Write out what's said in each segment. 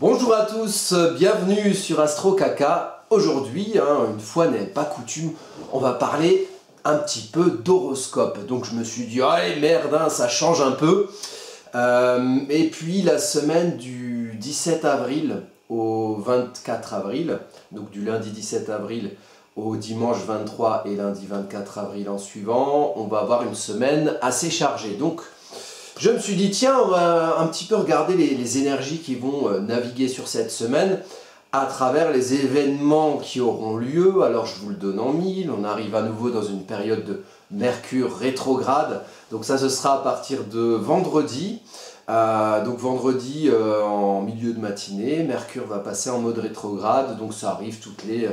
Bonjour à tous, bienvenue sur Astro Kaka. Aujourd'hui, une fois n'est pas coutume, on va parler un petit peu d'horoscope. Donc je me suis dit, allez merde, ça change un peu. Et puis la semaine du 17 avril au 24 avril, donc du lundi 17 avril au dimanche 23 et lundi 24 avril en suivant, on va avoir une semaine assez chargée. Donc je me suis dit, tiens, on va un petit peu regarder les énergies qui vont naviguer sur cette semaine à travers les événements qui auront lieu. Alors je vous le donne en mille, on arrive à nouveau dans une période de Mercure rétrograde. Donc ça, ce sera à partir de vendredi. Donc vendredi en milieu de matinée, Mercure va passer en mode rétrograde. Donc ça arrive toutes les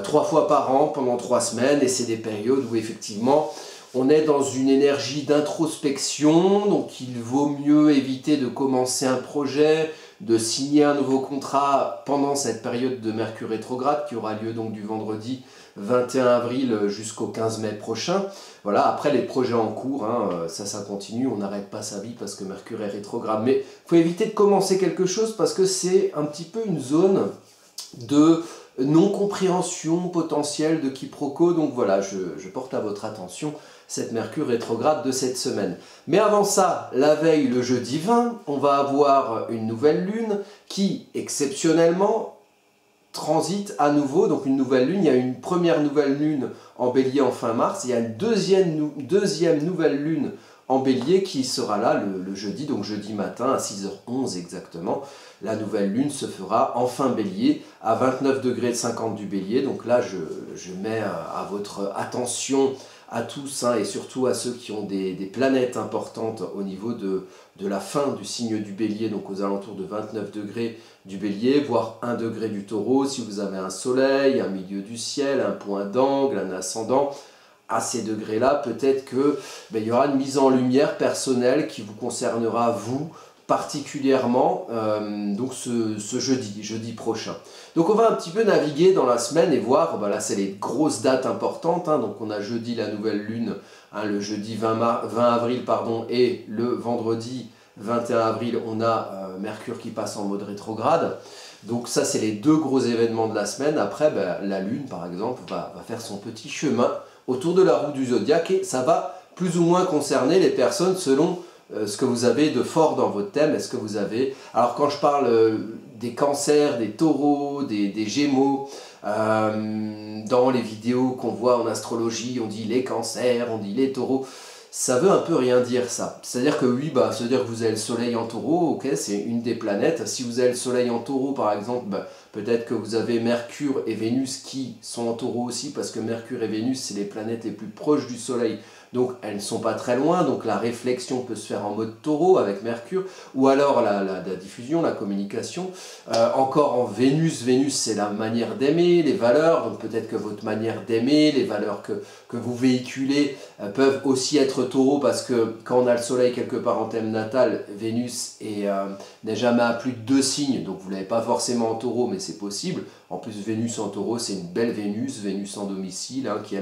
3 fois par an pendant 3 semaines. Et c'est des périodes où effectivement on est dans une énergie d'introspection, donc il vaut mieux éviter de commencer un projet, de signer un nouveau contrat pendant cette période de Mercure rétrograde qui aura lieu donc du vendredi 21 avril jusqu'au 15 mai prochain. Voilà, après les projets en cours, ça continue, on n'arrête pas sa vie parce que Mercure est rétrograde. Mais il faut éviter de commencer quelque chose parce que c'est un petit peu une zone de non-compréhension potentielle, de quiproquo. Donc voilà, je porte à votre attention cette Mercure rétrograde de cette semaine. Mais avant ça, la veille, le jeudi 20, on va avoir une nouvelle lune qui, exceptionnellement, transite à nouveau. Donc une nouvelle lune, il y a une première nouvelle lune en bélier en fin mars, il y a une deuxième nouvelle lune en bélier qui sera là le jeudi, donc jeudi matin à 6h11 exactement. La nouvelle lune se fera en fin bélier à 29 degrés 50 du bélier. Donc là, je mets à votre attention à tous et surtout à ceux qui ont des planètes importantes au niveau de la fin du signe du bélier, donc aux alentours de 29 degrés du bélier, voire 1 degré du taureau. Si vous avez un soleil, un milieu du ciel, un point d'angle, un ascendant, à ces degrés-là, peut-être qu'il y aura une mise en lumière personnelle qui vous concernera, vous, particulièrement, donc ce jeudi prochain. Donc on va un petit peu naviguer dans la semaine et voir, là c'est les grosses dates importantes, donc on a jeudi la nouvelle lune, le jeudi 20 avril, et le vendredi 21 avril, on a Mercure qui passe en mode rétrograde. Donc ça c'est les deux gros événements de la semaine. Après, la lune par exemple va faire son petit chemin autour de la roue du zodiaque et ça va plus ou moins concerner les personnes selon ce que vous avez de fort dans votre thème. Est-ce que vous avez... Alors quand je parle des cancers, des taureaux, des gémeaux, dans les vidéos qu'on voit en astrologie, on dit les cancers, on dit les taureaux, ça veut un peu rien dire ça. C'est-à-dire que oui, ça veut dire que vous avez le soleil en taureau, ok, c'est une des planètes. Si vous avez le soleil en taureau par exemple, peut-être que vous avez Mercure et Vénus qui sont en taureau aussi, parce que Mercure et Vénus, c'est les planètes les plus proches du soleil. Donc elles ne sont pas très loin, donc la réflexion peut se faire en mode taureau avec Mercure, ou alors la diffusion, la communication. Encore en Vénus, Vénus c'est la manière d'aimer, les valeurs, donc peut-être que votre manière d'aimer, les valeurs que vous véhiculez peuvent aussi être taureau, parce que quand on a le soleil quelque part en thème natal, Vénus n'est jamais à plus de 2 signes, donc vous ne l'avez pas forcément en taureau, mais c'est possible. En plus Vénus en taureau, c'est une belle Vénus, Vénus en domicile, qui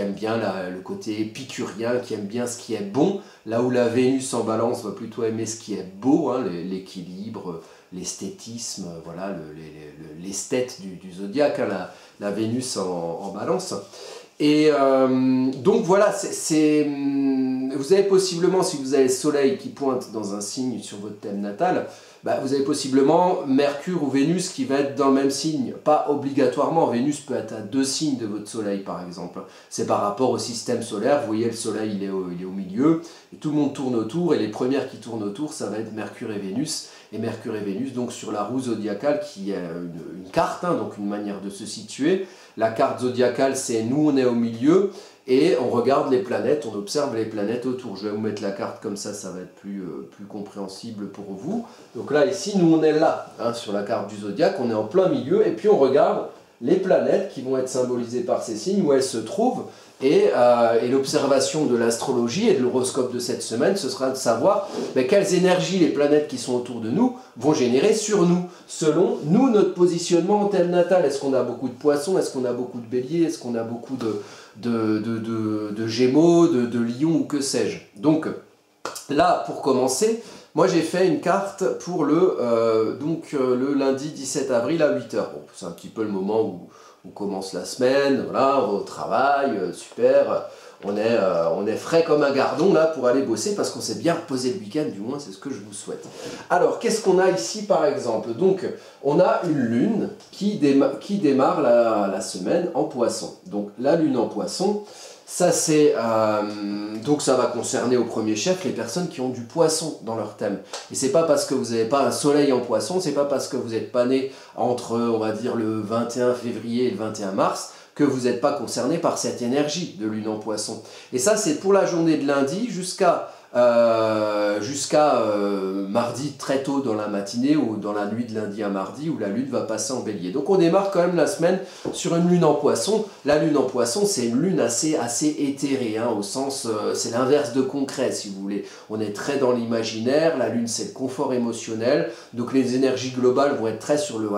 aime bien le côté épicurien, qui aime bien ce qui est bon, là où la Vénus en balance va plutôt aimer ce qui est beau, l'équilibre, l'esthétisme, voilà, l'esthète du zodiaque, la Vénus en balance. Et donc voilà, vous avez possiblement, si vous avez le soleil qui pointe dans un signe sur votre thème natal, vous avez possiblement Mercure ou Vénus qui va être dans le même signe. Pas obligatoirement, Vénus peut être à 2 signes de votre soleil par exemple. C'est par rapport au système solaire, vous voyez le soleil il est au milieu, et tout le monde tourne autour, et les premières qui tournent autour ça va être Mercure et Vénus. Et Mercure et Vénus donc sur la roue zodiacale qui est une carte, donc une manière de se situer. La carte zodiacale c'est nous on est au milieu, et on regarde les planètes, on observe les planètes autour. Je vais vous mettre la carte comme ça va être plus compréhensible pour vous. Donc là, ici, nous on est là, sur la carte du zodiaque, on est en plein milieu, et puis on regarde les planètes qui vont être symbolisées par ces signes, où elles se trouvent, et l'observation de l'astrologie et de l'horoscope de cette semaine, ce sera de savoir quelles énergies les planètes qui sont autour de nous vont générer sur nous, selon nous, notre positionnement en thème natal. Est-ce qu'on a beaucoup de poissons, est-ce qu'on a beaucoup de béliers, est-ce qu'on a beaucoup de gémeaux, de lions ou que sais-je. Donc là, pour commencer, Moi j'ai fait une carte pour le lundi 17 avril à 8 heures. Bon, c'est un petit peu le moment où on commence la semaine, voilà, on va au travail, super. On est frais comme un gardon là pour aller bosser parce qu'on s'est bien reposé le week-end, du moins c'est ce que je vous souhaite. Alors qu'est-ce qu'on a ici par exemple? Donc on a une lune qui démarre la semaine en poisson. Donc la lune en poisson, ça c'est donc ça va concerner au premier chef les personnes qui ont du poisson dans leur thème. Et c'est pas parce que vous n'avez pas un soleil en poisson, c'est pas parce que vous n'êtes pas né entre on va dire le 21 février et le 21 mars que vous n'êtes pas concerné par cette énergie de lune en poisson. Et ça, c'est pour la journée de lundi jusqu'à mardi très tôt dans la matinée ou dans la nuit de lundi à mardi où la lune va passer en bélier. Donc on démarre quand même la semaine sur une lune en poisson. La lune en poisson, c'est une lune assez éthérée, hein, au sens, c'est l'inverse de concret si vous voulez. On est très dans l'imaginaire, la lune c'est le confort émotionnel, donc les énergies globales vont être très sur le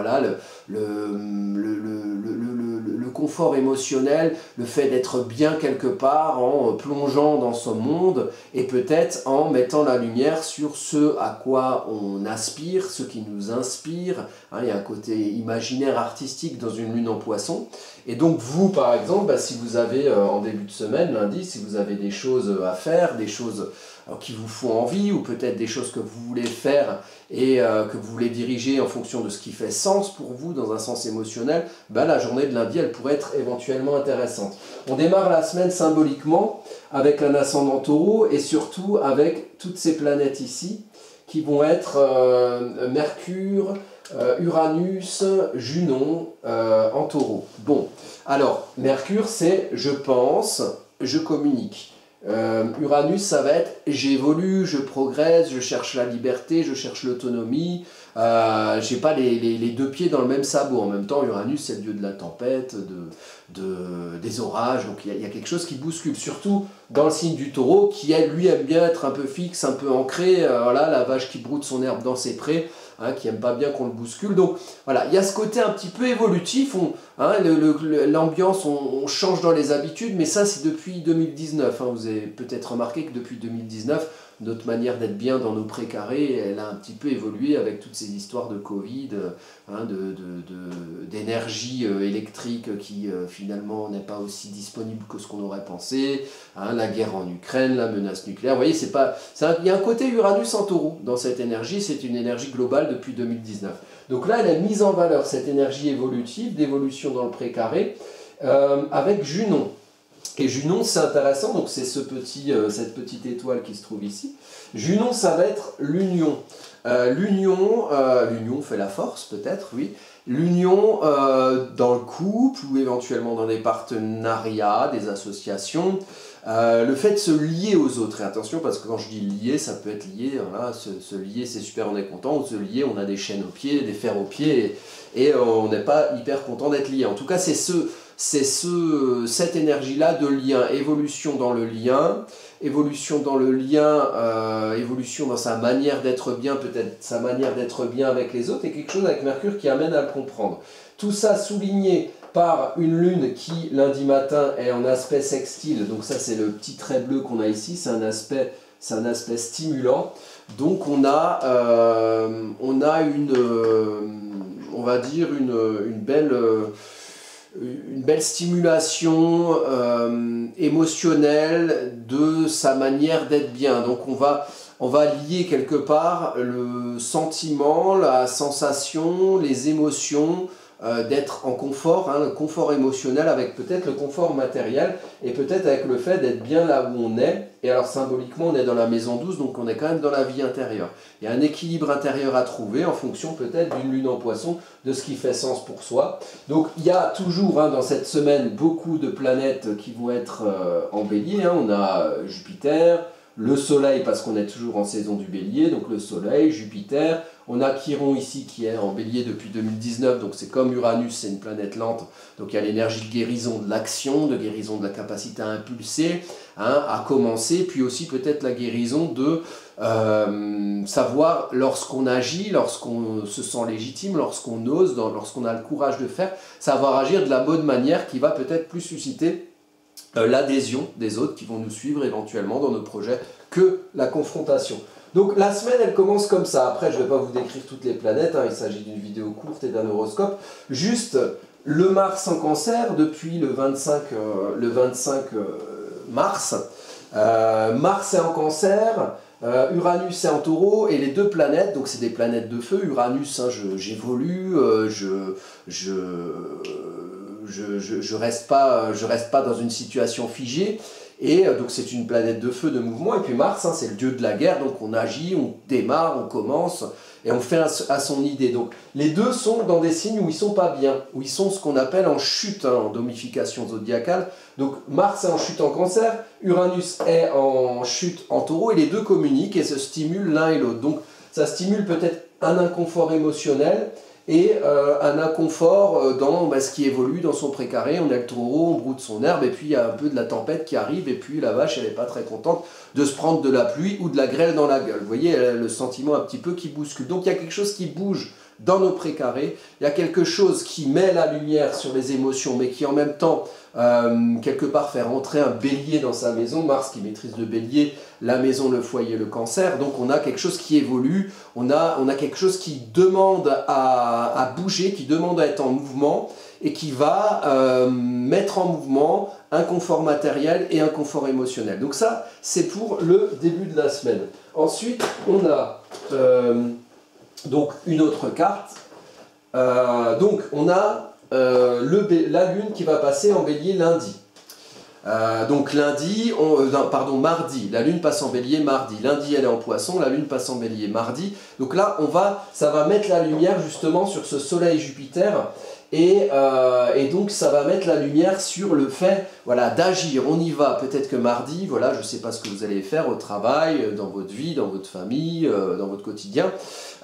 confort émotionnel, le fait d'être bien quelque part en plongeant dans son monde et peut-être en mettant la lumière sur ce à quoi on aspire, ce qui nous inspire. Hein, il y a un côté imaginaire artistique dans une lune en poisson. Et donc vous par exemple, si vous avez en début de semaine, lundi, si vous avez des choses à faire, des choses qui vous font envie ou peut-être des choses que vous voulez faire et que vous voulez diriger en fonction de ce qui fait sens pour vous dans un sens émotionnel, la journée de lundi elle pourrait être éventuellement intéressante. On démarre la semaine symboliquement avec un ascendant taureau et surtout avec toutes ces planètes ici qui vont être Mercure, Uranus, Junon en taureau. Bon, alors Mercure c'est je pense, je communique. Uranus, ça va être j'évolue, je progresse, je cherche la liberté, je cherche l'autonomie. J'ai pas les deux pieds dans le même sabot. En même temps, Uranus, c'est le dieu de la tempête, des orages. Donc il y a quelque chose qui bouscule, surtout dans le signe du taureau, qui lui aime bien être un peu fixe, un peu ancré. Voilà, la vache qui broute son herbe dans ses prés. Hein, qui n'aime pas bien qu'on le bouscule. Donc voilà, il y a ce côté un petit peu évolutif, l'ambiance, on change dans les habitudes, mais ça c'est depuis 2019. Hein, vous avez peut-être remarqué que depuis 2019, notre manière d'être bien dans nos précarés, elle a un petit peu évolué avec toutes ces histoires de Covid, d'énergie électrique qui finalement n'est pas aussi disponible que ce qu'on aurait pensé, hein, la guerre en Ukraine, la menace nucléaire. Vous voyez, il y a un côté Uranus en taureau dans cette énergie, c'est une énergie globale depuis 2019. Donc là, elle a mis en valeur cette énergie évolutive, d'évolution dans le précaré, avec Junon. Et Junon, c'est intéressant, donc c'est cette petite étoile qui se trouve ici. Junon, ça va être l'union. L'union fait la force, peut-être, oui. L'union dans le couple ou éventuellement dans des partenariats, des associations. Le fait de se lier aux autres, et attention parce que quand je dis lier, ça peut être lié, voilà, se lier c'est super, on est content, ou se lier, on a des chaînes aux pieds, des fers aux pieds, et on n'est pas hyper content d'être lié. En tout cas, c'est cette énergie-là de lien, évolution dans le lien, évolution dans sa manière d'être bien, peut-être sa manière d'être bien avec les autres, et quelque chose avec Mercure qui amène à le comprendre. Tout ça souligné par une lune qui, lundi matin, est en aspect sextile. Donc ça, c'est le petit trait bleu qu'on a ici, c'est un aspect stimulant. Donc on a on va dire une belle stimulation émotionnelle de sa manière d'être bien. Donc on va lier quelque part le sentiment, la sensation, les émotions d'être en confort, hein, le confort émotionnel avec peut-être le confort matériel et peut-être avec le fait d'être bien là où on est. Et alors symboliquement on est dans la maison 12, donc on est quand même dans la vie intérieure. Il y a un équilibre intérieur à trouver en fonction peut-être d'une lune en poisson, de ce qui fait sens pour soi. Donc il y a toujours dans cette semaine beaucoup de planètes qui vont être en bélier. Hein. On a Jupiter, le soleil parce qu'on est toujours en saison du bélier, donc le soleil, Jupiter. On a Chiron ici qui est en bélier depuis 2019, donc c'est comme Uranus, c'est une planète lente, donc il y a l'énergie de guérison de l'action, de guérison de la capacité à impulser, hein, à commencer, puis aussi peut-être la guérison de savoir lorsqu'on agit, lorsqu'on se sent légitime, lorsqu'on ose, lorsqu'on a le courage de faire, savoir agir de la bonne manière qui va peut-être plus susciter l'adhésion des autres qui vont nous suivre éventuellement dans nos projets que la confrontation. Donc la semaine, elle commence comme ça. Après, je ne vais pas vous décrire toutes les planètes, hein. Il s'agit d'une vidéo courte et d'un horoscope. Juste le Mars en Cancer depuis le 25 mars. Mars est en Cancer, Uranus est en Taureau, et les deux planètes, donc c'est des planètes de feu. Uranus, hein, j'évolue, je reste pas dans une situation figée. Et donc c'est une planète de feu, de mouvement. Et puis Mars, hein, c'est le dieu de la guerre, donc on agit, on démarre, on commence, et on fait à son idée. Donc les deux sont dans des signes où ils sont pas bien, où ils sont ce qu'on appelle en chute, hein, en domification zodiacale. Donc Mars est en chute en Cancer, Uranus est en chute en Taureau, et les deux communiquent et se stimulent l'un et l'autre. Donc ça stimule peut-être un inconfort émotionnel, et un inconfort dans ce qui évolue dans son précaré. On a le taureau, on broute son herbe, et puis il y a un peu de la tempête qui arrive, et puis la vache, elle n'est pas très contente de se prendre de la pluie ou de la grêle dans la gueule. Vous voyez, elle a le sentiment un petit peu qui bouscule. Donc il y a quelque chose qui bouge dans nos précarés, il y a quelque chose qui met la lumière sur les émotions, mais qui en même temps, quelque part, fait rentrer un bélier dans sa maison. Mars qui maîtrise le bélier, la maison, le foyer, le cancer. Donc on a quelque chose qui évolue, on a quelque chose qui demande à bouger, qui demande à être en mouvement, et qui va mettre en mouvement un confort matériel et un confort émotionnel. Donc ça, c'est pour le début de la semaine. Ensuite, on a donc une autre carte. Donc on a la lune qui va passer en bélier lundi. Donc mardi, la lune passe en bélier mardi. Lundi, elle est en poisson, la lune passe en bélier mardi. Donc là, ça va mettre la lumière justement sur ce soleil Jupiter. Et donc ça va mettre la lumière sur le fait, voilà, d'agir. On y va. Peut-être que mardi, voilà, je ne sais pas ce que vous allez faire au travail, dans votre vie, dans votre famille, dans votre quotidien.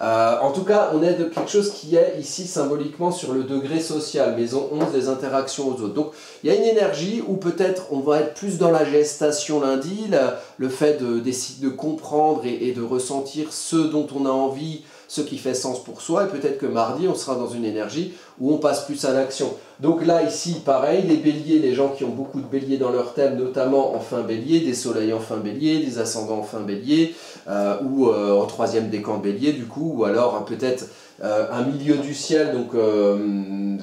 En tout cas, on est de quelque chose qui est ici symboliquement sur le degré social, maison 11, des interactions aux autres. Donc il y a une énergie où peut-être on va être plus dans la gestation lundi, le fait d'essayer de comprendre et de ressentir ce dont on a envie, ce qui fait sens pour soi, et peut-être que mardi, on sera dans une énergie où on passe plus à l'action. Donc là, ici, pareil, les béliers, les gens qui ont beaucoup de béliers dans leur thème, notamment en fin bélier, des soleils en fin bélier, des ascendants en fin bélier, ou en troisième décan bélier, du coup, ou alors peut-être un milieu du ciel, donc,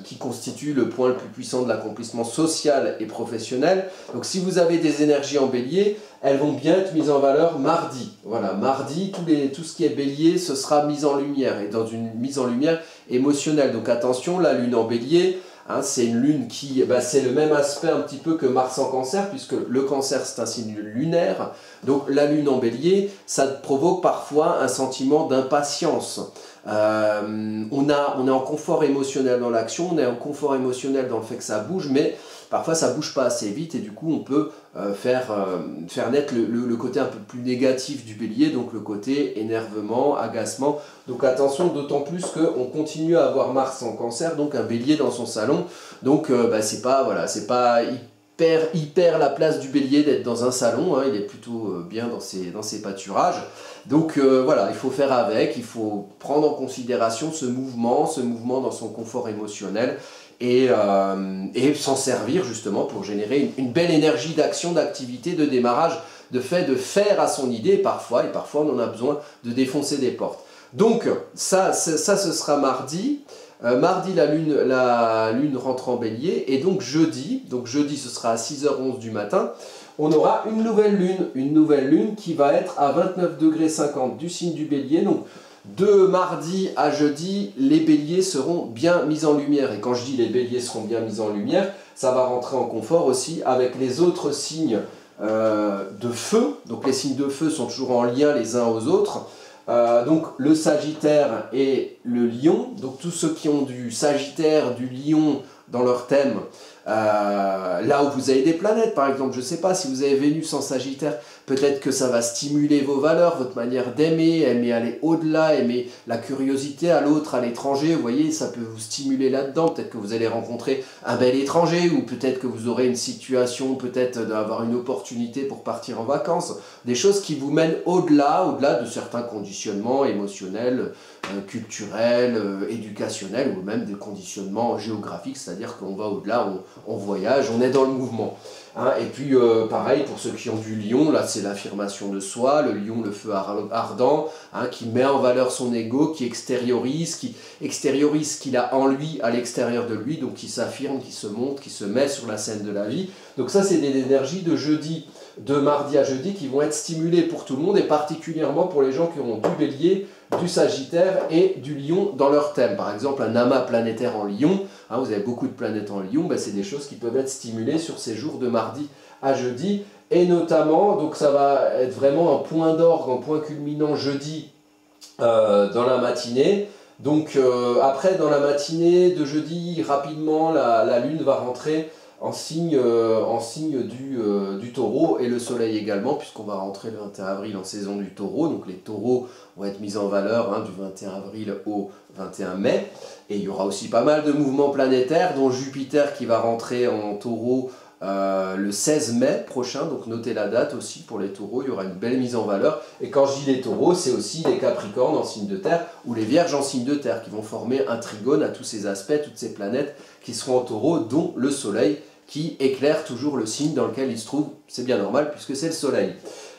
qui constitue le point le plus puissant de l'accomplissement social et professionnel. Donc si vous avez des énergies en bélier, elles vont bien être mises en valeur mardi. Voilà, mardi, tout ce qui est bélier, ce sera mis en lumière, et dans une mise en lumière émotionnelle. Donc attention, la lune en bélier, hein, c'est une lune qui, c'est le même aspect un petit peu que Mars en Cancer, puisque le Cancer c'est un signe lunaire. Donc la lune en bélier, ça provoque parfois un sentiment d'impatience. On est en confort émotionnel dans l'action, on est en confort émotionnel dans le fait que ça bouge, mais parfois ça bouge pas assez vite, et du coup on peut faire naître le côté un peu plus négatif du bélier, donc le côté énervement, agacement. Donc attention, d'autant plus qu'on continue à avoir Mars en Cancer, donc un bélier dans son salon. Donc c'est pas hyper la place du bélier d'être dans un salon, hein, il est plutôt bien dans ses pâturages. Donc voilà, il faut faire avec, il faut prendre en considération ce mouvement dans son confort émotionnel, et s'en servir justement pour générer une belle énergie d'action, d'activité, de démarrage, de faire à son idée, et parfois on en a besoin de défoncer des portes. Donc ça ce sera mardi. Mardi, la lune rentre en bélier, et donc jeudi ce sera à 6h11 du matin, on aura une nouvelle lune qui va être à 29,50 du signe du bélier. Donc de mardi à jeudi, les béliers seront bien mis en lumière, et quand je dis les béliers seront bien mis en lumière, ça va rentrer en confort aussi avec les autres signes de feu. Donc les signes de feu sont toujours en lien les uns aux autres. Donc le Sagittaire et le Lion, donc tous ceux qui ont du Sagittaire, du Lion dans leur thème, là où vous avez des planètes, par exemple, je ne sais pas, si vous avez Vénus en Sagittaire, peut-être que ça va stimuler vos valeurs, votre manière d'aimer, aimer aller au-delà, aimer la curiosité à l'autre, à l'étranger, vous voyez, ça peut vous stimuler là-dedans. Peut-être que vous allez rencontrer un bel étranger, ou peut-être que vous aurez une situation, peut-être d'avoir une opportunité pour partir en vacances, des choses qui vous mènent au-delà de certains conditionnements émotionnels, culturels, éducationnels, ou même des conditionnements géographiques, c'est-à-dire qu'on va au-delà, on voyage, on est dans le mouvement. Hein, et puis pareil pour ceux qui ont du lion, là c'est l'affirmation de soi, le lion, le feu ardent, hein, qui met en valeur son ego, qui extériorise ce qu'il a en lui à l'extérieur de lui, donc qui s'affirme, qui se montre, qui se met sur la scène de la vie. Donc ça c'est des énergies de mardi à jeudi qui vont être stimulées pour tout le monde et particulièrement pour les gens qui auront du bélier, du sagittaire et du lion dans leur thème. Par exemple un amas planétaire en lion, hein, vous avez beaucoup de planètes en lion, ben c'est des choses qui peuvent être stimulées sur ces jours de mardi à jeudi et notamment, donc ça va être vraiment un point d'orgue, un point culminant jeudi dans la matinée. Donc après dans la matinée de jeudi, rapidement la lune va rentrer en signe du taureau et le soleil également, puisqu'on va rentrer le 21 avril en saison du taureau. Donc les taureaux vont être mis en valeur hein, du 21 avril au 21 mai. Et il y aura aussi pas mal de mouvements planétaires, dont Jupiter qui va rentrer en taureau le 16 mai prochain. Donc notez la date aussi pour les taureaux, il y aura une belle mise en valeur. Et quand je dis les taureaux, c'est aussi les capricornes en signe de terre ou les vierges en signe de terre qui vont former un trigone à tous ces aspects, toutes ces planètes qui seront en taureau, dont le soleil qui éclaire toujours le signe dans lequel il se trouve. C'est bien normal puisque c'est le soleil.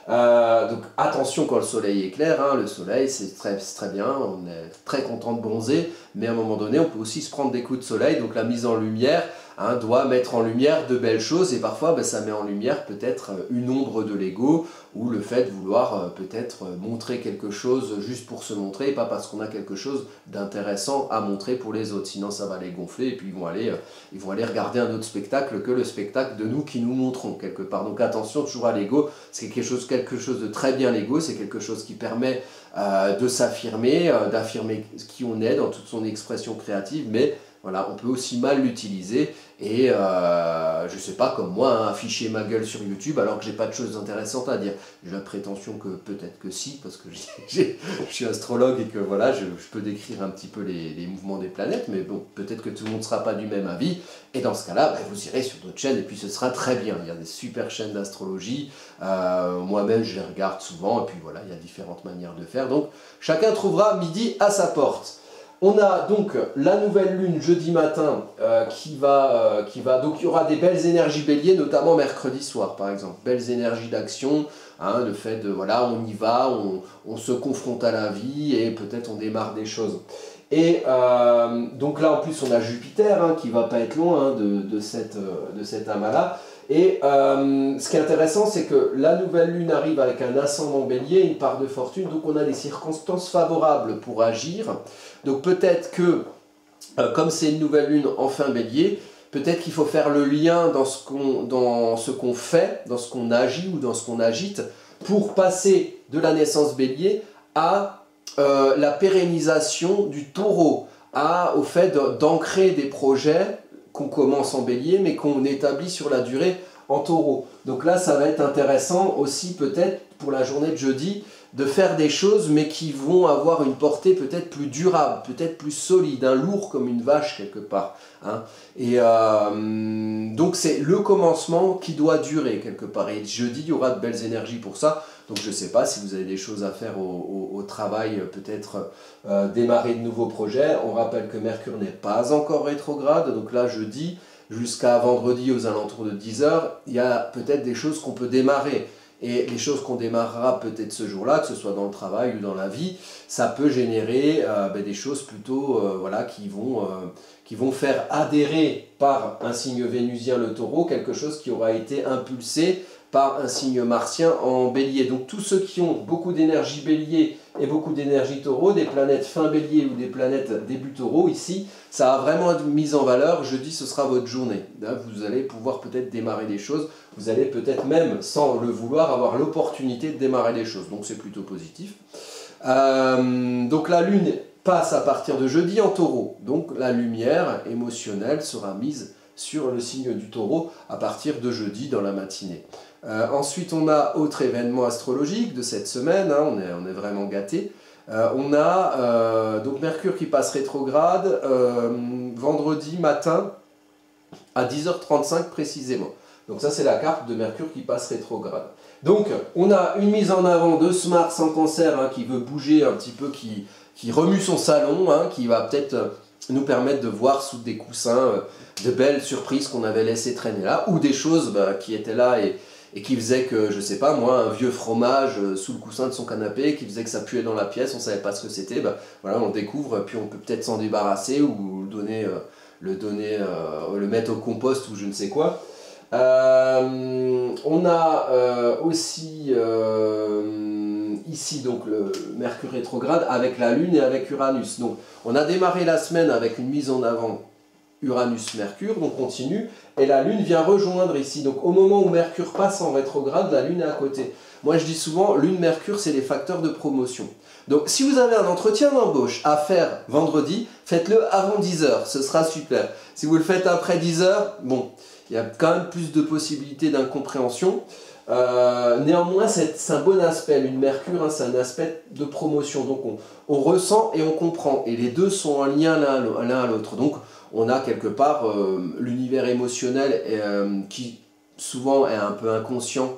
Donc attention quand le soleil éclaire, hein, le soleil c'est très bien, on est très content de bronzer, mais à un moment donné on peut aussi se prendre des coups de soleil, donc la mise en lumière hein, doit mettre en lumière de belles choses et parfois ben, ça met en lumière peut-être une ombre de l'ego ou le fait de vouloir peut-être montrer quelque chose juste pour se montrer et pas parce qu'on a quelque chose d'intéressant à montrer pour les autres, sinon ça va les gonfler et puis ils vont aller regarder un autre spectacle que le spectacle de nous qui nous montrons quelque part. Donc attention toujours à l'ego, c'est quelque chose de très bien l'ego, c'est quelque chose qui permet de s'affirmer, d'affirmer qui on est dans toute son expression créative, mais voilà, on peut aussi mal l'utiliser et je sais pas comme moi hein, afficher ma gueule sur YouTube alors que j'ai pas de choses intéressantes à dire. J'ai la prétention que peut-être que si parce que je suis astrologue et que voilà je peux décrire un petit peu les mouvements des planètes, mais bon peut-être que tout le monde sera pas du même avis et dans ce cas-là ben, vous irez sur d'autres chaînes et puis ce sera très bien. Il y a des super chaînes d'astrologie, moi-même je les regarde souvent et puis voilà il y a différentes manières de faire, donc chacun trouvera midi à sa porte. On a donc la nouvelle lune jeudi matin qui va donc il y aura des belles énergies bélier, notamment mercredi soir par exemple, belles énergies d'action, hein, le fait de voilà on y va, on se confronte à la vie et peut-être on démarre des choses. Et donc là en plus on a Jupiter hein, qui va pas être loin hein, de cet amas-là. Et ce qui est intéressant, c'est que la nouvelle lune arrive avec un ascendant bélier, une part de fortune, donc on a des circonstances favorables pour agir. Donc peut-être que, comme c'est une nouvelle lune en fin bélier, peut-être qu'il faut faire le lien dans ce qu'on fait, dans ce qu'on agit ou dans ce qu'on agite, pour passer de la naissance bélier à la pérennisation du taureau, au fait d'ancrer des projets qu'on commence en bélier mais qu'on établit sur la durée en taureau. Donc là ça va être intéressant aussi peut-être pour la journée de jeudi de faire des choses mais qui vont avoir une portée peut-être plus durable, peut-être plus solide, un lourd comme une vache quelque part. Hein. Et donc c'est le commencement qui doit durer quelque part. Et jeudi il y aura de belles énergies pour ça. Donc je ne sais pas si vous avez des choses à faire au travail, peut-être démarrer de nouveaux projets. On rappelle que Mercure n'est pas encore rétrograde, donc là jeudi jusqu'à vendredi aux alentours de 10 h, il y a peut-être des choses qu'on peut démarrer. Et les choses qu'on démarrera peut-être ce jour-là, que ce soit dans le travail ou dans la vie, ça peut générer des choses plutôt voilà, qui vont faire adhérer par un signe vénusien, le taureau, quelque chose qui aura été impulsé par un signe martien en bélier. Donc tous ceux qui ont beaucoup d'énergie bélier et beaucoup d'énergie taureau, des planètes fin bélier ou des planètes début taureau, ici, ça a vraiment été mis en valeur. Jeudi, ce sera votre journée. Là, vous allez pouvoir peut-être démarrer des choses. Vous allez peut-être même, sans le vouloir, avoir l'opportunité de démarrer des choses. Donc c'est plutôt positif. Donc la lune passe à partir de jeudi en taureau. Donc la lumière émotionnelle sera mise sur le signe du taureau à partir de jeudi dans la matinée. Ensuite, on a autre événement astrologique de cette semaine, hein, on est vraiment gâtés. On a donc Mercure qui passe rétrograde vendredi matin à 10 h 35 précisément. Donc ça c'est la carte de Mercure qui passe rétrograde. Donc on a une mise en avant de ce Mars en Cancer hein, qui veut bouger un petit peu, qui remue son salon, hein, qui va peut-être nous permettent de voir sous des coussins de belles surprises qu'on avait laissées traîner là, ou des choses qui étaient là et qui faisaient que, je sais pas moi, un vieux fromage sous le coussin de son canapé, qui faisait que ça puait dans la pièce, on savait pas ce que c'était, voilà, on le découvre, puis on peut peut-être s'en débarrasser, ou le mettre au compost ou je ne sais quoi. On a aussi ici donc le Mercure rétrograde avec la Lune et avec Uranus. Donc on a démarré la semaine avec une mise en avant Uranus-Mercure, donc continue, et la Lune vient rejoindre ici. Donc au moment où Mercure passe en rétrograde, la Lune est à côté. Moi je dis souvent, Lune-Mercure c'est les facteurs de promotion. Donc si vous avez un entretien d'embauche à faire vendredi, faites-le avant 10h, ce sera super. Si vous le faites après 10h, bon, il y a quand même plus de possibilités d'incompréhension. Néanmoins, c'est un bon aspect. Lune Mercure, c'est un aspect de promotion. Donc on ressent et on comprend. Et les deux sont en lien l'un à l'autre. Donc on a quelque part l'univers émotionnel qui souvent est un peu inconscient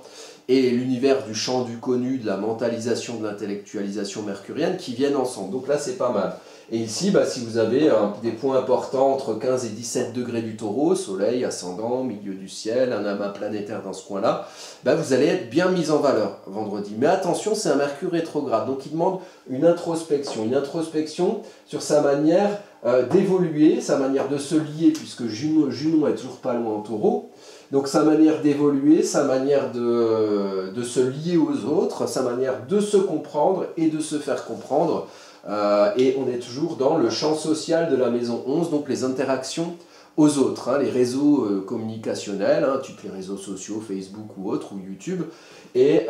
et l'univers du champ du connu, de la mentalisation, de l'intellectualisation mercurienne qui viennent ensemble. Donc là, c'est pas mal. Et ici, si vous avez des points importants entre 15 et 17 degrés du taureau, soleil, ascendant, milieu du ciel, un amas planétaire dans ce coin-là, vous allez être bien mis en valeur vendredi. Mais attention, c'est un Mercure rétrograde, donc il demande une introspection sur sa manière d'évoluer, sa manière de se lier, puisque Junon est toujours pas loin en taureau. Donc sa manière d'évoluer, sa manière de se lier aux autres, sa manière de se comprendre et de se faire comprendre. Et on est toujours dans le champ social de la maison 11, donc les interactions aux autres, les réseaux communicationnels, type les réseaux sociaux, Facebook ou autres, ou YouTube, et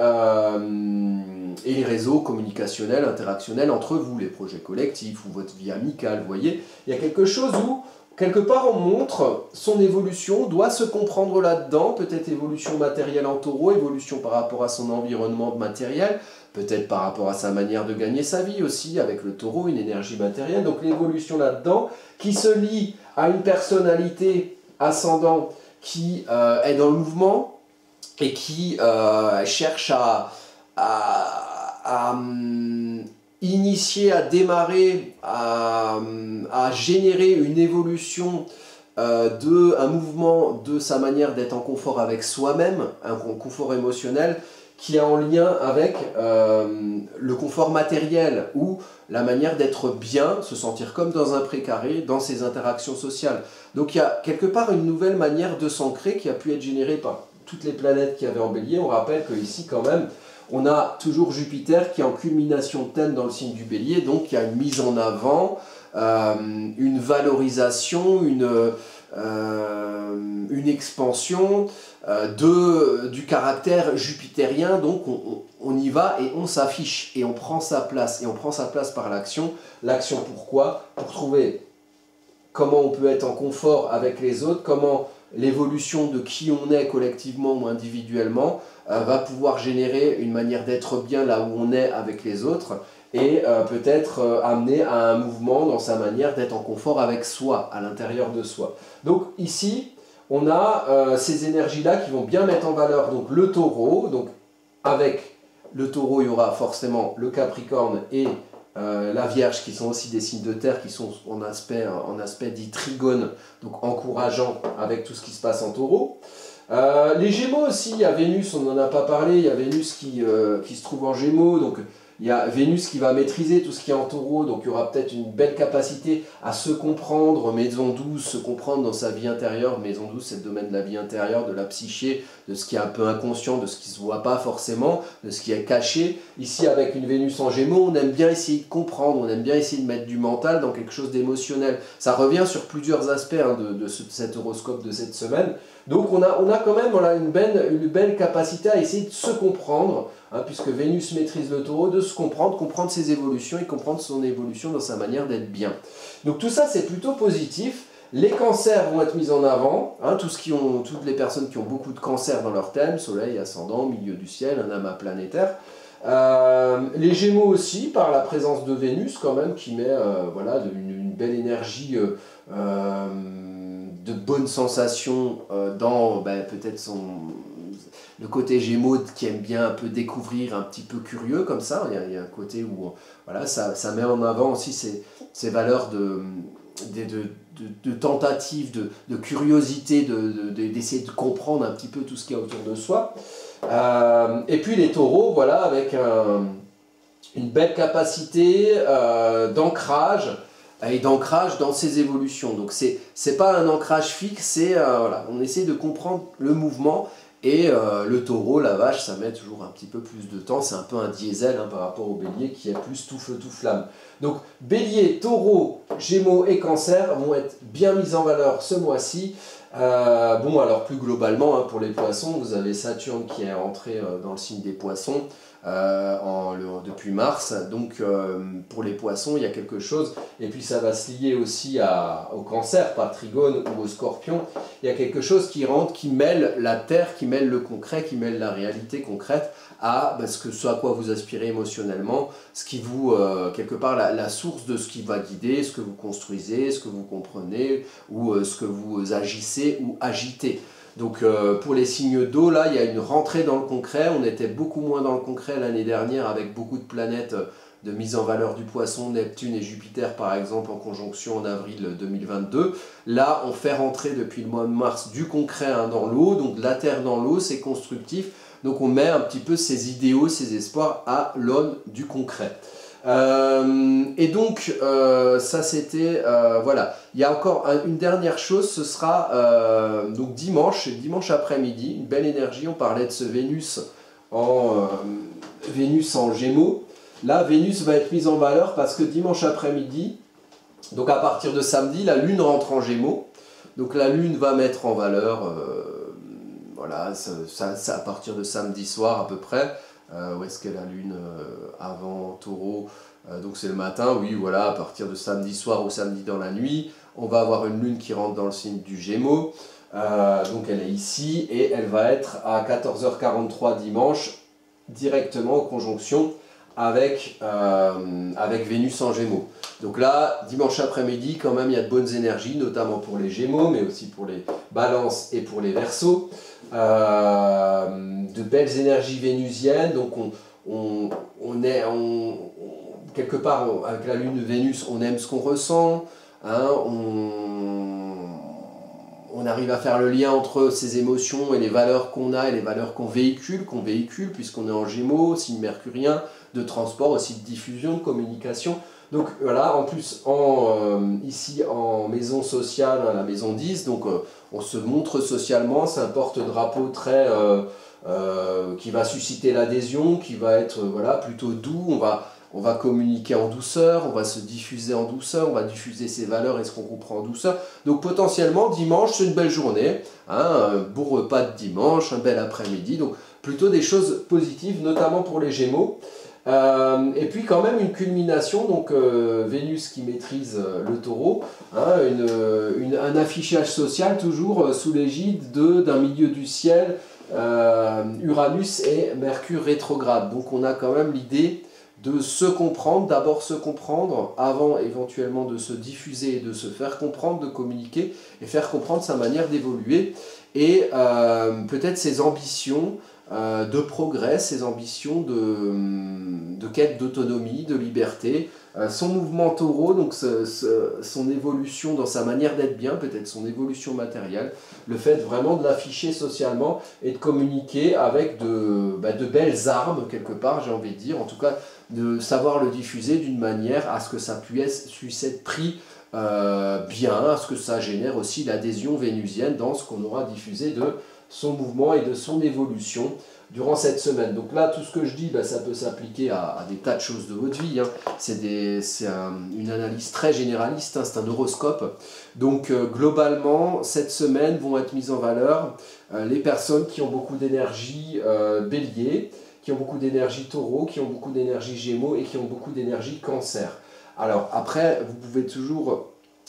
les réseaux communicationnels, interactionnels entre vous, les projets collectifs ou votre vie amicale, vous voyez. Il y a quelque chose où, quelque part, on montre son évolution, doit se comprendre là-dedans, peut-être évolution matérielle en taureau, évolution par rapport à son environnement matériel, peut-être par rapport à sa manière de gagner sa vie aussi, avec le taureau, une énergie matérielle, donc l'évolution là-dedans, qui se lie à une personnalité ascendant qui est dans le mouvement et qui cherche à initier, à démarrer, à générer une évolution un mouvement de sa manière d'être en confort avec soi-même, un confort émotionnel, qui est en lien avec le confort matériel ou la manière d'être bien, se sentir comme dans un précaré, dans ses interactions sociales. Donc il y a quelque part une nouvelle manière de s'ancrer qui a pu être générée par toutes les planètes qui avaient en Bélier. On rappelle qu'ici quand même, on a toujours Jupiter qui est en culmination de thème dans le signe du Bélier, donc il y a une mise en avant, une valorisation, une expansion du caractère jupitérien, donc on y va et on s'affiche et on prend sa place, et on prend sa place par l'action. L'action pourquoi? Pour trouver comment on peut être en confort avec les autres, comment l'évolution de qui on est collectivement ou individuellement va pouvoir générer une manière d'être bien là où on est avec les autres, et peut-être amener à un mouvement dans sa manière d'être en confort avec soi, à l'intérieur de soi. Donc ici, on a ces énergies-là qui vont bien mettre en valeur donc, le taureau. Donc avec le taureau, il y aura forcément le capricorne et la Vierge, qui sont aussi des signes de terre, qui sont en aspect dit trigone, donc encourageant avec tout ce qui se passe en taureau. Les Gémeaux aussi, il y a Vénus, on n'en a pas parlé, il y a Vénus qui se trouve en Gémeaux, donc il y a Vénus qui va maîtriser tout ce qui est en taureau, donc il y aura peut-être une belle capacité à se comprendre, maison 12, se comprendre dans sa vie intérieure. Maison 12, c'est le domaine de la vie intérieure, de la psyché, de ce qui est un peu inconscient, de ce qui ne se voit pas forcément, de ce qui est caché. Ici, avec une Vénus en Gémeaux, on aime bien essayer de comprendre, on aime bien essayer de mettre du mental dans quelque chose d'émotionnel. Ça revient sur plusieurs aspects de cet horoscope de cette semaine. Donc on a quand même une belle capacité à essayer de se comprendre, puisque Vénus maîtrise le taureau, de se comprendre ses évolutions et comprendre son évolution dans sa manière d'être bien. Donc tout ça c'est plutôt positif. Les cancers vont être mis en avant, toutes les personnes qui ont beaucoup de cancers dans leur thème, soleil, ascendant, milieu du ciel, un amas planétaire. Les Gémeaux aussi, par la présence de Vénus quand même, qui met une belle énergie, de bonnes sensations dans peut-être le côté Gémeaux qui aime bien un peu découvrir, un petit peu curieux comme ça. Il y a un côté où ça met en avant aussi ces valeurs de tentatives, de curiosité, d'essayer de comprendre un petit peu tout ce qu'il y a autour de soi. Et puis les taureaux, voilà, avec une belle capacité d'ancrage et d'ancrage dans ses évolutions. Donc c'est pas un ancrage fixe, c'est voilà, on essaie de comprendre le mouvement. Et le taureau, la vache, ça met toujours un petit peu plus de temps. C'est un peu un diesel par rapport au bélier qui est plus tout feu, tout flamme. Donc bélier, taureau, gémeaux et cancer vont être bien mis en valeur ce mois-ci. Bon, alors plus globalement, pour les poissons, vous avez Saturne qui est entré dans le signe des poissons depuis mars. Donc pour les poissons, il y a quelque chose. Et puis ça va se lier aussi au cancer, par trigone ou au scorpion. Il y a quelque chose qui rentre, qui mêle la terre, qui mêle le concret, qui mêle la réalité concrète à ce à quoi vous aspirez émotionnellement, ce qui vous, quelque part, la source de ce qui va guider, ce que vous construisez, ce que vous comprenez, ou ce que vous agissez ou agitez. Donc pour les signes d'eau, là, il y a une rentrée dans le concret. On était beaucoup moins dans le concret l'année dernière avec beaucoup de planètes de mise en valeur du poisson, Neptune et Jupiter par exemple en conjonction en avril 2022. Là, on fait rentrer depuis le mois de mars du concret dans l'eau, donc de la terre dans l'eau, c'est constructif. Donc on met un petit peu ses idéaux, ses espoirs à l'aune du concret. Et donc ça c'était voilà, il y a encore une dernière chose, ce sera donc dimanche après-midi, une belle énergie. On parlait de ce Vénus en Gémeaux. Là Vénus va être mise en valeur parce que dimanche après-midi, donc à partir de samedi, la Lune rentre en Gémeaux. Donc la Lune va mettre en valeur voilà, ça à partir de samedi soir à peu près. Où est-ce qu'est la Lune avant Taureau? Donc c'est le matin, oui, voilà, à partir de samedi soir ou samedi dans la nuit, on va avoir une Lune qui rentre dans le signe du Gémeaux. Donc elle est ici et elle va être à 14h43 dimanche, directement en conjonction avec Vénus en Gémeaux. Donc là, dimanche après-midi, quand même, il y a de bonnes énergies, notamment pour les Gémeaux, mais aussi pour les Balances et pour les Verseaux. De belles énergies vénusiennes, donc quelque part, avec la Lune de Vénus, on aime ce qu'on ressent, on arrive à faire le lien entre ses émotions et les valeurs qu'on a et les valeurs qu'on véhicule puisqu'on est en Gémeaux, signe mercurien, de transport, aussi de diffusion, de communication. Donc voilà, en plus, ici en maison sociale, la maison 10, donc on se montre socialement, c'est un porte-drapeau très qui va susciter l'adhésion, qui va être voilà, plutôt doux. On va communiquer en douceur, on va se diffuser en douceur, on va diffuser ses valeurs et ce qu'on comprend en douceur. Donc potentiellement, dimanche, c'est une belle journée, un beau repas de dimanche, un bel après-midi, donc plutôt des choses positives, notamment pour les Gémeaux. Et puis quand même une culmination, donc Vénus qui maîtrise le Taureau, un affichage social toujours sous l'égide d'un milieu du ciel, Uranus et Mercure rétrograde. Donc on a quand même l'idée de se comprendre, d'abord se comprendre, avant éventuellement de se diffuser et de se faire comprendre, de communiquer et faire comprendre sa manière d'évoluer et peut-être ses ambitions de progrès, ses ambitions de quête d'autonomie, de liberté, son mouvement taureau, donc son évolution dans sa manière d'être bien, peut-être son évolution matérielle, le fait vraiment de l'afficher socialement et de communiquer avec de belles armes quelque part, j'ai envie de dire, en tout cas de savoir le diffuser d'une manière à ce que ça puisse être pris bien, à ce que ça génère aussi l'adhésion vénusienne dans ce qu'on aura diffusé de son mouvement et de son évolution durant cette semaine. Donc là, tout ce que je dis, ça peut s'appliquer à des tas de choses de votre vie. C'est une analyse très généraliste, c'est un horoscope. Donc globalement, cette semaine vont être mises en valeur les personnes qui ont beaucoup d'énergie bélier, qui ont beaucoup d'énergie taureau, qui ont beaucoup d'énergie gémeaux et qui ont beaucoup d'énergie cancer. Alors après, vous pouvez toujours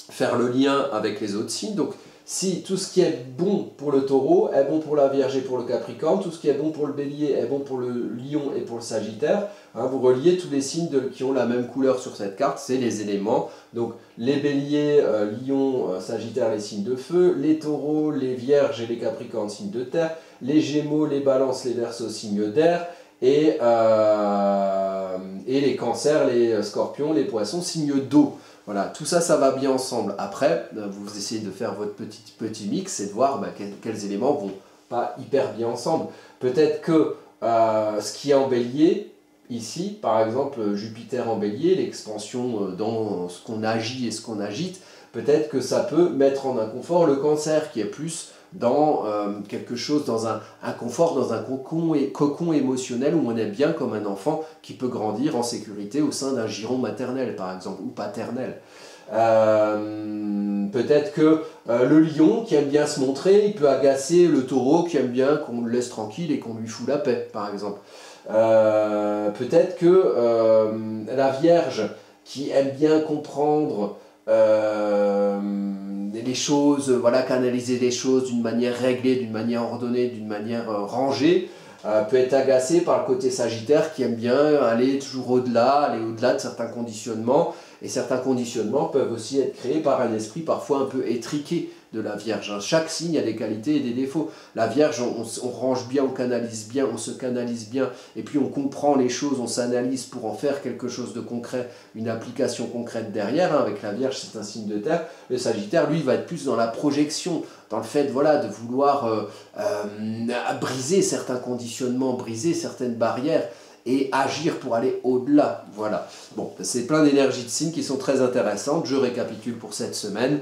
faire le lien avec les autres signes. Donc si tout ce qui est bon pour le taureau est bon pour la vierge et pour le capricorne, tout ce qui est bon pour le bélier est bon pour le lion et pour le sagittaire, vous reliez tous les signes qui ont la même couleur sur cette carte, c'est les éléments. Donc les béliers, lions, sagittaires, les signes de feu, les taureaux, les vierges et les capricornes, signes de terre, les gémeaux, les balances, les verseaux, signes d'air, et les cancers, les scorpions, les poissons, signes d'eau. Voilà, tout ça, ça va bien ensemble. Après, vous essayez de faire votre petit mix et de voir quels éléments vont pas hyper bien ensemble. Peut-être que ce qui est en bélier, ici, par exemple, Jupiter en bélier, l'expansion dans ce qu'on agit et ce qu'on agite, peut-être que ça peut mettre en inconfort le cancer qui est plus dans quelque chose, dans un confort, dans un cocon émotionnel où on est bien comme un enfant qui peut grandir en sécurité au sein d'un giron maternel par exemple ou paternel. Peut-être que le lion qui aime bien se montrer, il peut agacer le taureau qui aime bien qu'on le laisse tranquille et qu'on lui fout la paix par exemple. Peut-être que la Vierge qui aime bien comprendre les choses, voilà, canaliser les choses d'une manière réglée, d'une manière ordonnée, d'une manière rangée, peut être agacée par le côté Sagittaire qui aime bien aller toujours au-delà, de certains conditionnements. Et certains conditionnements peuvent aussi être créés par un esprit parfois un peu étriqué de la Vierge. Chaque signe a des qualités et des défauts. La Vierge, on range bien, on canalise bien, on se canalise bien, et puis on comprend les choses, on s'analyse pour en faire quelque chose de concret, une application concrète derrière. Avec la Vierge, c'est un signe de terre. Le Sagittaire, lui, va être plus dans la projection, dans le fait voilà, de vouloir briser certains conditionnements, briser certaines barrières, et agir pour aller au-delà. Voilà. Bon, c'est plein d'énergies de signes qui sont très intéressantes. Je récapitule pour cette semaine.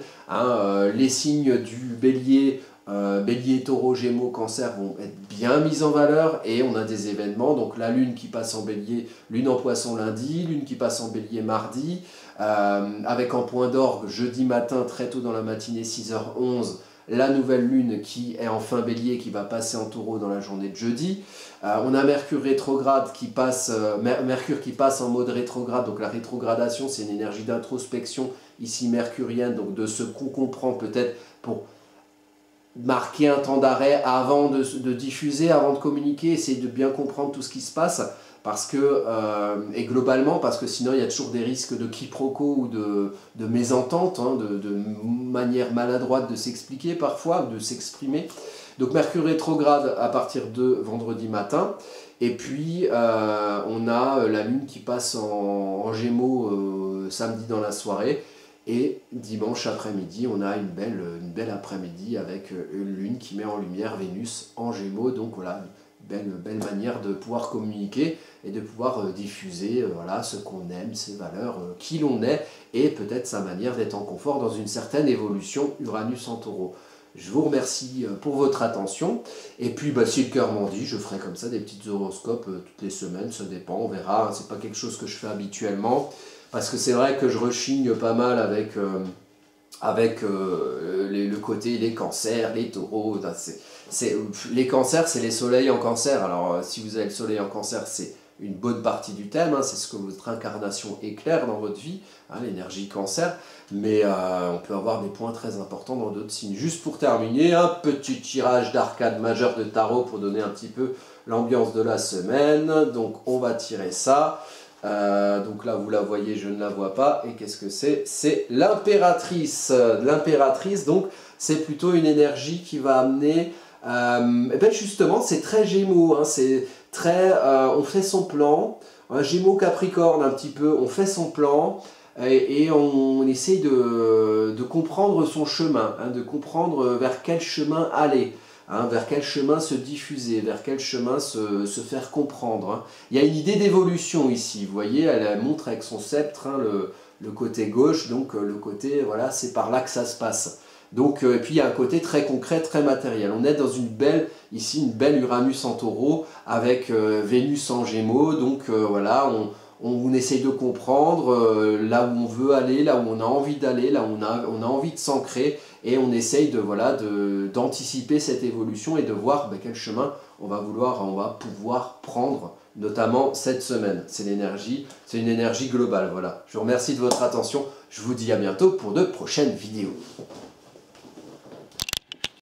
Les signes du bélier, bélier, taureau, gémeaux, cancer vont être bien mis en valeur et on a des événements. Donc la lune qui passe en bélier, lune en poisson lundi, lune qui passe en bélier mardi, avec en point d'orgue jeudi matin, très tôt dans la matinée, 6h11, la nouvelle lune qui est en fin bélier, qui va passer en taureau dans la journée de jeudi. On a Mercure rétrograde qui passe, Mercure qui passe en mode rétrograde, donc la rétrogradation c'est une énergie d'introspection ici mercurienne, donc de ce qu'on comprend peut-être pour marquer un temps d'arrêt avant de diffuser, avant de communiquer, essayer de bien comprendre tout ce qui se passe, parce que, et globalement, parce que sinon il y a toujours des risques de quiproquo ou de mésentente, de manière maladroite de s'expliquer parfois, de s'exprimer. Donc Mercure rétrograde à partir de vendredi matin, et puis on a la lune qui passe en Gémeaux samedi dans la soirée, et dimanche après-midi on a une belle après-midi avec une lune qui met en lumière Vénus en Gémeaux, donc voilà, une belle manière de pouvoir communiquer et de pouvoir diffuser voilà, ce qu'on aime, ses valeurs, qui l'on est, et peut-être sa manière d'être en confort dans une certaine évolution Uranus en Taureau. Je vous remercie pour votre attention, et puis si le cœur m'en dit, je ferai comme ça des petits horoscopes toutes les semaines, ça dépend, on verra, c'est pas quelque chose que je fais habituellement, parce que c'est vrai que je rechigne pas mal avec le côté les cancers, les taureaux, les cancers c'est les soleils en cancer, alors si vous avez le soleil en cancer c'est une bonne partie du thème, c'est ce que votre incarnation éclaire dans votre vie, l'énergie cancer, mais on peut avoir des points très importants dans d'autres signes. Juste pour terminer, un petit tirage d'arcade majeur de tarot pour donner un petit peu l'ambiance de la semaine, donc on va tirer ça. Donc là vous la voyez, je ne la vois pas, et qu'est-ce que c'est? C'est l'impératrice. L'impératrice, donc c'est plutôt une énergie qui va amener, justement c'est très Gémeaux, c'est très, on fait son plan, Gémeaux Capricorne un petit peu, on fait son plan, et on essaye de comprendre son chemin, de comprendre vers quel chemin aller. Vers quel chemin se diffuser, vers quel chemin se faire comprendre. Il y a une idée d'évolution ici, vous voyez, elle montre avec son sceptre le côté gauche, donc le côté, voilà, c'est par là que ça se passe. Donc, et puis il y a un côté très concret, très matériel. On est dans une belle Uranus en Taureau, avec Vénus en Gémeaux, donc voilà, on essaye de comprendre là où on veut aller, là où on a envie d'aller, là où on a envie de s'ancrer, et on essaye d'anticiper cette évolution et de voir quel chemin on va pouvoir prendre, notamment cette semaine. C'est une énergie globale. Voilà. Je vous remercie de votre attention, je vous dis à bientôt pour de prochaines vidéos.